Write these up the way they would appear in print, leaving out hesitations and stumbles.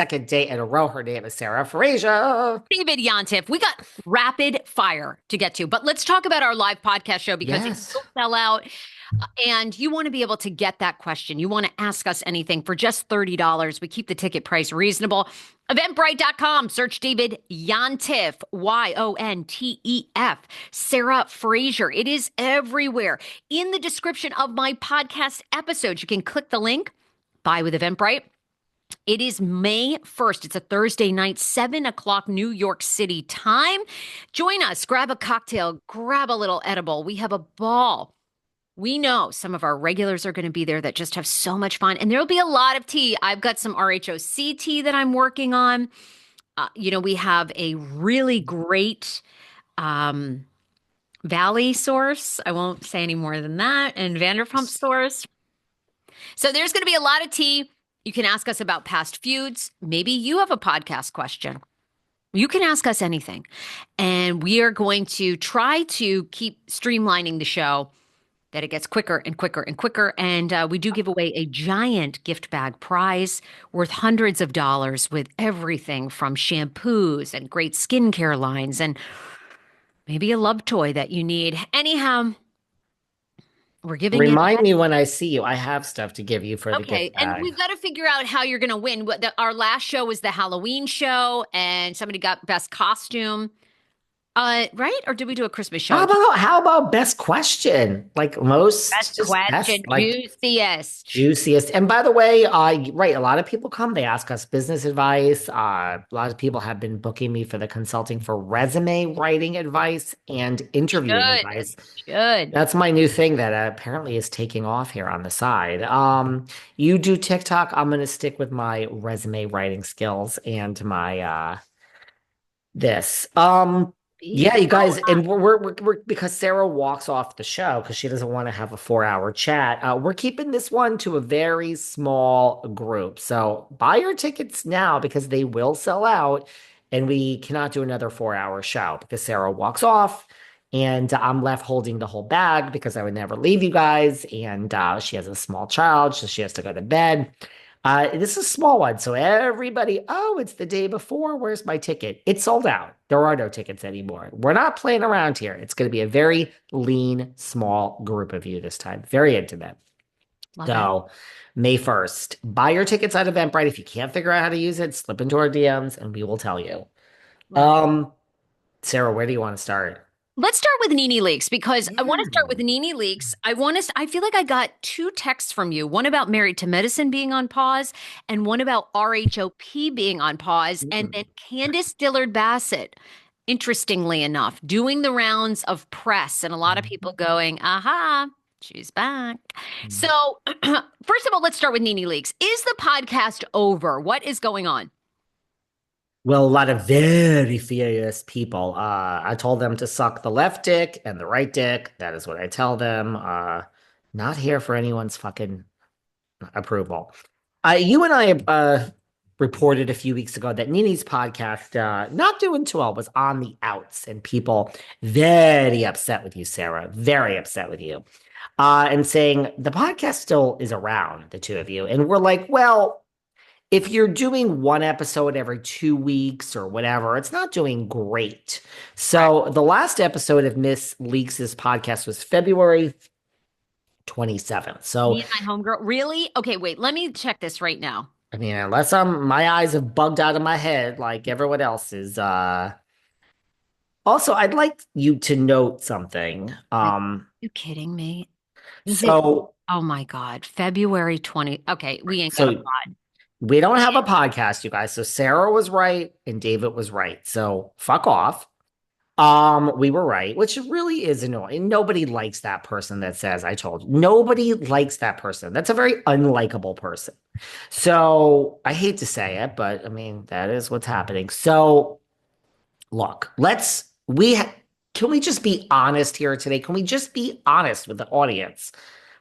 second day in a row. Her name is Sarah Fraser. David Yontif, we got rapid fire to get to, but let's talk about our live podcast show because it Yes. will sell out. And you want to be able to get that question. You want to ask us anything for just $30. We keep the ticket price reasonable. Eventbrite.com, search David Yontif, Yontef, Sarah Fraser. It is everywhere. In the description of my podcast episodes, you can click the link, buy with Eventbrite. It is May 1st. It's a Thursday night, 7 o'clock New York City time. Join us, grab a cocktail, grab a little edible. We have a ball. We know some of our regulars are going to be there that just have so much fun. And there'll be a lot of tea. I've got some RHOC tea that I'm working on. We have a really great Valley source. I won't say any more than that. And Vanderpump source. So there's going to be a lot of tea. You can ask us about past feuds. Maybe you have a podcast question. You can ask us anything. And we are going to try to keep streamlining the show that it gets quicker and quicker and quicker. And we do give away a giant gift bag prize worth hundreds of dollars with everything from shampoos and great skincare lines and maybe a love toy that you need. Anyhow, we're giving it. Remind me when I see you. I have stuff to give you for the Okay, gift and bag. we've got to figure out how you're going to win. Our last show was the Halloween show, and somebody got best costume. Right? Or did we do a Christmas show? How about best question? Like most Best just question, best like juiciest. juiciest. And by the way, right, a lot of people come, they ask us business advice. A lot of people have been booking me for the consulting for resume writing advice and interviewing Good, advice. good. That's my new thing that apparently is taking off here on the side. You do TikTok. I'm gonna stick with my resume writing skills and my this. Yeah, you guys, and we're because Sarah walks off the show because she doesn't want to have a 4 hour chat. We're keeping this one to a very small group. So buy your tickets now because they will sell out, and we cannot do another 4 hour show because Sarah walks off, and I'm left holding the whole bag because I would never leave you guys, and she has a small child, so she has to go to bed. This is a small one, so everybody, oh, it's the day before. Where's my ticket? It's sold out. There are no tickets anymore. We're not playing around here. It's going to be a very lean, small group of you this time. Very intimate. Love it. So, May 1st, buy your tickets on Eventbrite. If you can't figure out how to use it, slip into our DMs and we will tell you. Love it. Sarah, where do you want to start? Let's start with Nene Leakes because I want to start with Yeah. Nene Leakes. I feel like I got two texts from you, one about Married to Medicine being on pause and one about RHOP being on pause. And then Candace Dillard Bassett, interestingly enough, doing the rounds of press and a lot of people going, aha, she's back. So first of all, let's start with Nene Leakes. Is the podcast over? What is going on? Well, a lot of very furious people. I told them to suck the left dick and the right dick. That is what I tell them. Not here for anyone's fucking approval. You and I reported a few weeks ago that Nini's podcast, not doing too well, was on the outs, and people very upset with you, Sarah. Very upset with you. And saying the podcast still is around, the two of you. And we're like, well, if you're doing one episode every 2 weeks or whatever, it's not doing great. So the last episode of Miss Leakes' podcast was February 27th. So, Me and my homegirl. Really? Okay, wait, let me check this right now. I mean, unless my eyes have bugged out of my head like everyone else's. Also, I'd like you to note something. Are you kidding me? Is it? So, Oh my God. February 20. Okay, we ain't got a so pod. we don't have a podcast, you guys. So Sarah was right and David was right. So fuck off. We were right, which really is annoying. Nobody likes that person that says, I told you. Nobody likes that person. That's a very unlikable person. So I hate to say it, but I mean, that is what's happening. So look, can we just be honest here today? Can we just be honest with the audience?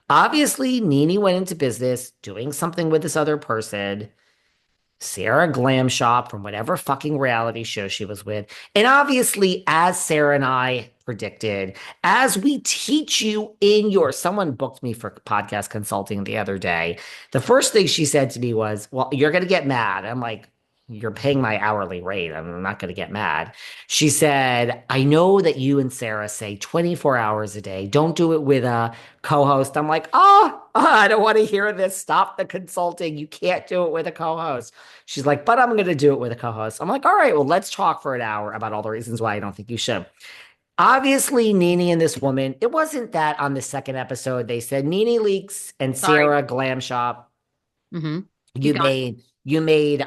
Obviously, Nene went into business doing something with this other person. Sarah Glam Shop from whatever fucking reality show she was with. And obviously, as Sarah and I predicted, as we teach you someone booked me for podcast consulting the other day. The first thing she said to me was, well, you're going to get mad. I'm like, you're paying my hourly rate. I'm not going to get mad. She said, I know that you and Sarah say 24 hours a day. Don't do it with a co-host. I'm like, oh, I don't want to hear this. Stop the consulting. You can't do it with a co-host. She's like, but I'm going to do it with a co-host. I'm like, all right, well, let's talk for an hour about all the reasons why I don't think you should. Obviously, Nene and this woman, it wasn't that on the second episode they said Nene Leakes and Sorry. Sarah Glam Shop, Mm-hmm. you Keep going. made you made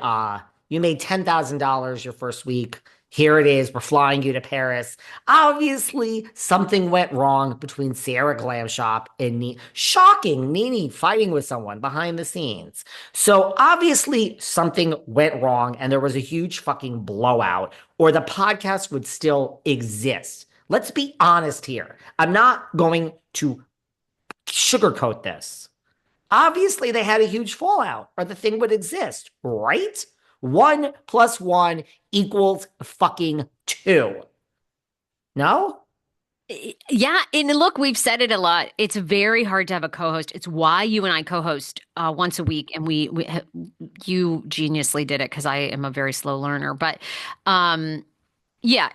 you made $10,000 your first week. Here it is. We're flying you to Paris. Obviously, something went wrong between Sarah Glam Shop and Nene. Shocking, Nene fighting with someone behind the scenes. So obviously something went wrong and there was a huge fucking blowout, or the podcast would still exist. Let's be honest here. I'm not going to sugarcoat this. Obviously, they had a huge fallout, or the thing would exist, right? One plus one equals fucking two. No? Yeah, and look, we've said it a lot. It's very hard to have a co-host. It's why you and I co-host once a week, and you geniusly did it because I am a very slow learner. But yeah,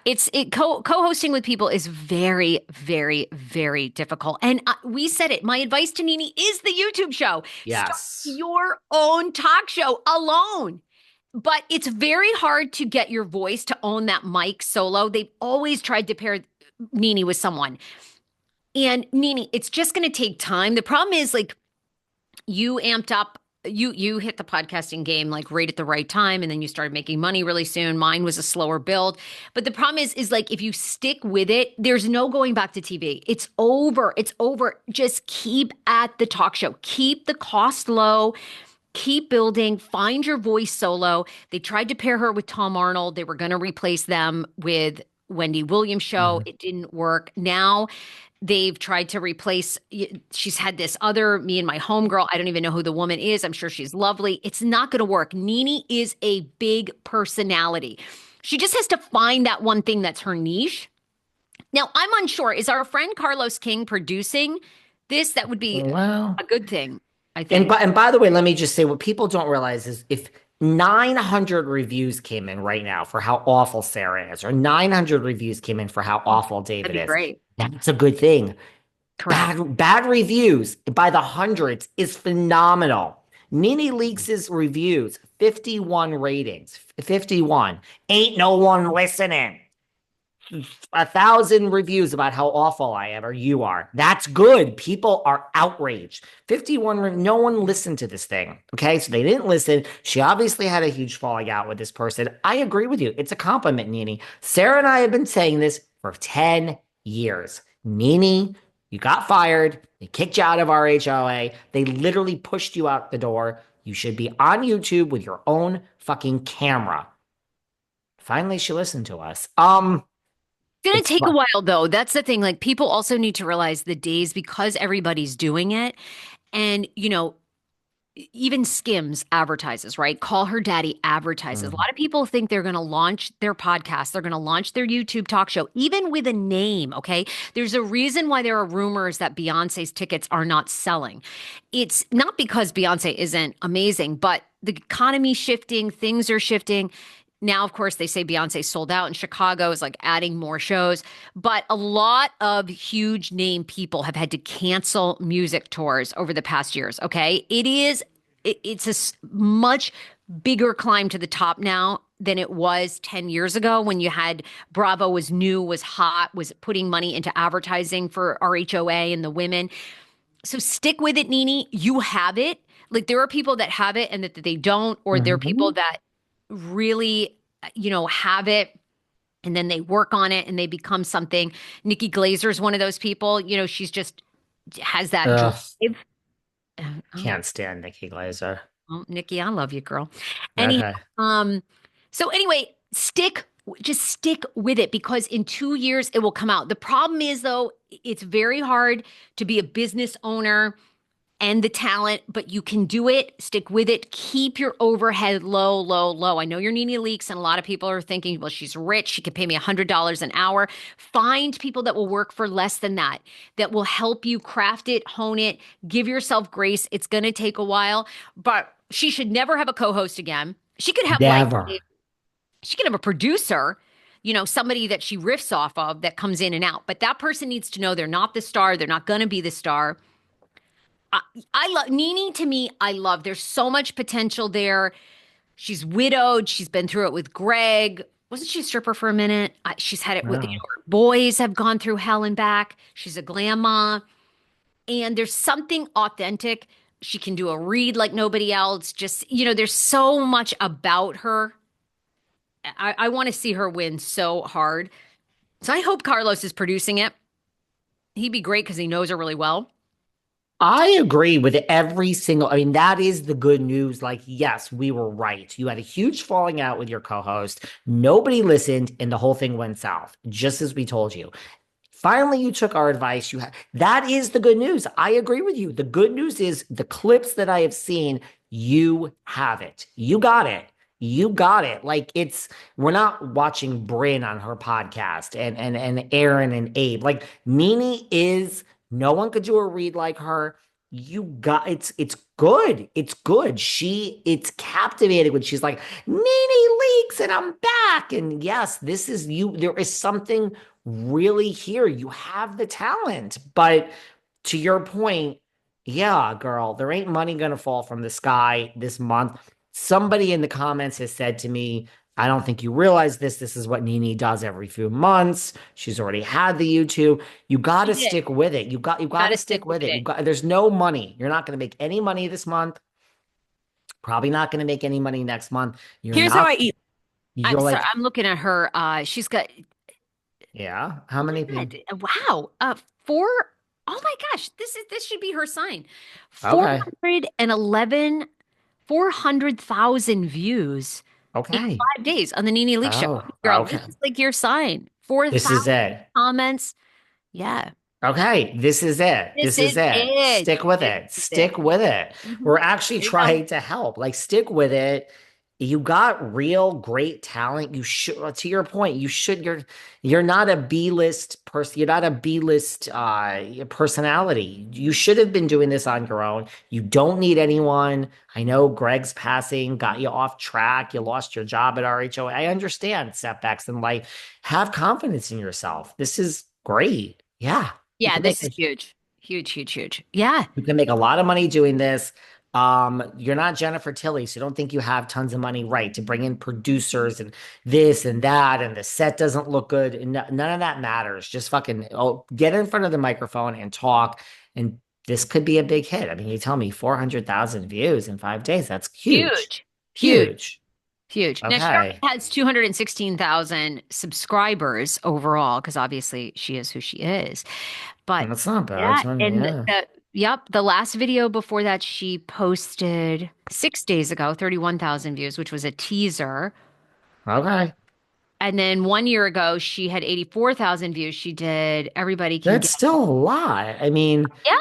co-hosting with people is very, very, very difficult. And we said it. My advice to Nene is the YouTube show. Start Yes. your own talk show alone. But it's very hard to get your voice to own that mic solo. They've always tried to pair Nene with someone. And Nene, it's just going to take time. The problem is like you amped up, you hit the podcasting game like right at the right time, and then you started making money really soon. Mine was a slower build. But the problem is like if you stick with it, there's no going back to TV. It's over. It's over. Just keep at the talk show. Keep the cost low. Keep building, find your voice solo. They tried to pair her with Tom Arnold. They were going to replace them with Wendy Williams show. Mhm. It didn't work. Now they've tried to replace, she's had this other, me and my homegirl. I don't even know who the woman is. I'm sure she's lovely. It's not going to work. Nene is a big personality. She just has to find that one thing that's her niche. Now, I'm unsure. Is our friend Carlos King producing this? That would be Well, a good thing, I and think. by the way, let me just say what people don't realize is if 900 reviews came in right now for how awful Sarah is, or 900 reviews came in for how Oh, awful that'd David be is, great. that's a good thing. Correct. Bad reviews by the hundreds is phenomenal. Nene Leakes' reviews, 51 ratings, 51. Ain't no one listening. 1,000 reviews about how awful I am or you are. That's good. People are outraged. 51, no one listened to this thing. Okay, so they didn't listen. She obviously had a huge falling out with this person. I agree with you. It's a compliment, Nene. Sarah and I have been saying this for 10 years. Nene, you got fired. They kicked you out of our HOA. They literally pushed you out the door. You should be on YouTube with your own fucking camera. Finally, she listened to us. It's going to It's take a fun. while, though. That's the thing. Like, people also need to realize the days because everybody's doing it. And, even Skims advertises, right? Call Her Daddy advertises. A Mhm. lot of people think they're going to launch their podcast, they're going to launch their YouTube talk show, even with a name. Okay. There's a reason why there are rumors that Beyonce's tickets are not selling. It's not because Beyonce isn't amazing, but the economy's shifting, things are shifting. Now, of course, they say Beyonce sold out in Chicago, is like adding more shows, but a lot of huge name people have had to cancel music tours over the past years. Okay. It's much bigger climb to the top now than it was 10 years ago when you had Bravo was new, was hot, was putting money into advertising for RHOA and the women. So stick with it, Nene. You have it. Like there are people that have it and that they don't, or there are people Mhm. that really, have it and then they work on it and they become something. Nikki Glazer is one of those people. She's just has that drive. Ugh, Oh, can't stand Nikki Glazer. well, Nikki, I love you, girl. Anyhow, Okay. so anyway, just stick with it because in 2 years it will come out. The problem is though, it's very hard to be a business owner and the talent, but you can do it. Stick with it. Keep your overhead low, low, low. I know you're Nene Leakes, and a lot of people are thinking, well, she's rich. She could pay me $100 an hour. Find people that will work for less than that, that will help you craft it, hone it, give yourself grace. It's going to take a while, but she should never have a co host again. She could have like Never. she could have a producer, somebody that she riffs off of that comes in and out. But that person needs to know they're not the star. They're not going to be the star. I, I love Nene to me. I love. There's so much potential there. She's widowed. She's been through it with Greg. Wasn't she a stripper for a minute? She's had it with, No. her boys have gone through hell and back. She's a grandma. And there's something authentic. She can do a read like nobody else. Just, there's so much about her. I want to see her win so hard. So I hope Carlos is producing it. He'd be great because he knows her really well. I agree with every single. I mean, that is the good news. Like, yes, we were right. You had a huge falling out with your co-host. Nobody listened, and the whole thing went south, just as we told you. Finally, you took our advice. That is the good news. I agree with you. The good news is the clips that I have seen, you have it. You got it. You got it. Like we're not watching Bryn on her podcast and Aaron and Abe. Like Nene is no one could do a read like her. You got it's good. It's good. It's captivating when she's like, Nene Leakes and I'm back. And yes, this is you. There is something really here. You have the talent. But to your point, yeah, girl, there ain't money gonna fall from the sky this month. Somebody in the comments has said to me, I don't think you realize this. This is what Nene does every few months. She's already had the YouTube. You got She to did. stick with it. You got Got to to stick stick with with it. it. There's no money. You're not going to make any money this month. Probably not going to make any money next month. You're Here's how I not, eat. I'm you're sorry. like, I'm looking at her. She's got, yeah, how look many at people? that. Wow. Four. Oh my gosh. This should be her sign. Okay. 411, 400,000 views in Okay. 5 days on the Nene Leakes show. Oh, Girl, this okay. is like your sign. This 4,000 is it. comments. Yeah. Okay, this is it. This This is is it. it. Stick with This it. is it. Stick with it. We're actually There you go. trying to help. Like, stick with it. You got real great talent. You should, to your point, you're not a B-list person. You're not a B-list personality. You should have been doing this on your own. You don't need anyone. I know Greg's passing got you off track. You lost your job at RHO. I understand setbacks in life. Have confidence in yourself. This is great. Yeah. You Yeah, can make this is huge. Huge, huge, huge. Yeah. you can make a lot of money doing this. You're not Jennifer Tilly, so don't think you have tons of money, right, to bring in producers and this and that, and the set doesn't look good. And none of that matters. Just fucking get in front of the microphone and talk. And this could be a big hit. I mean, you tell me 400,000 views in 5 days. That's huge. Huge. Huge. Huge. Huge. Now, Charlotte Okay. has 216,000 subscribers overall, because obviously she is who she is. But That's not bad. yeah, and Yeah. the last video before that she posted 6 days ago, 31,000 views, which was a teaser. Okay. And then 1 year ago, she had 84,000 views. She did Everybody Can That's Get. still a lot. I mean, Yeah.